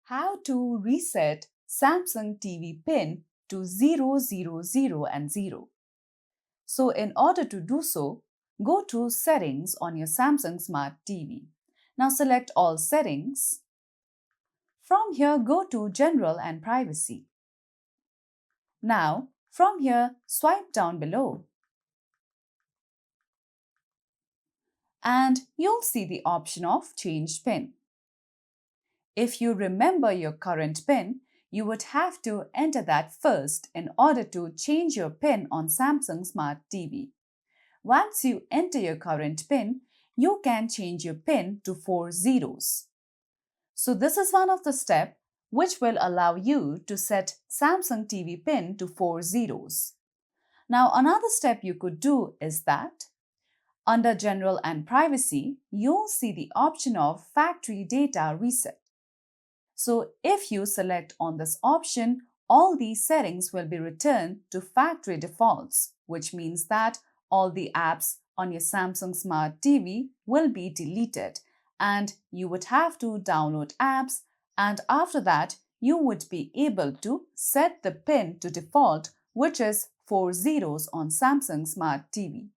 How to reset Samsung TV pin to 000 and 0. So in order to do so, go to Settings on your Samsung Smart TV. Now select all settings. From here, go to General and Privacy. Now, from here, swipe down below. And you'll see the option of Change PIN. If you remember your current PIN, you would have to enter that first in order to change your PIN on Samsung Smart TV. Once you enter your current PIN, you can change your PIN to 4 zeros. So this is one of the steps which will allow you to set Samsung TV PIN to 4 zeros. Now another step you could do is that under General and Privacy, you'll see the option of Factory Data Reset. So if you select on this option, all these settings will be returned to factory defaults, which means that all the apps on your Samsung Smart TV will be deleted and you would have to download apps, and after that you would be able to set the PIN to default, which is 4 zeros on Samsung Smart TV.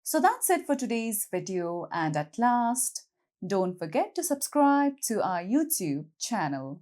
So that's it for today's video, and at last, don't forget to subscribe to our YouTube channel.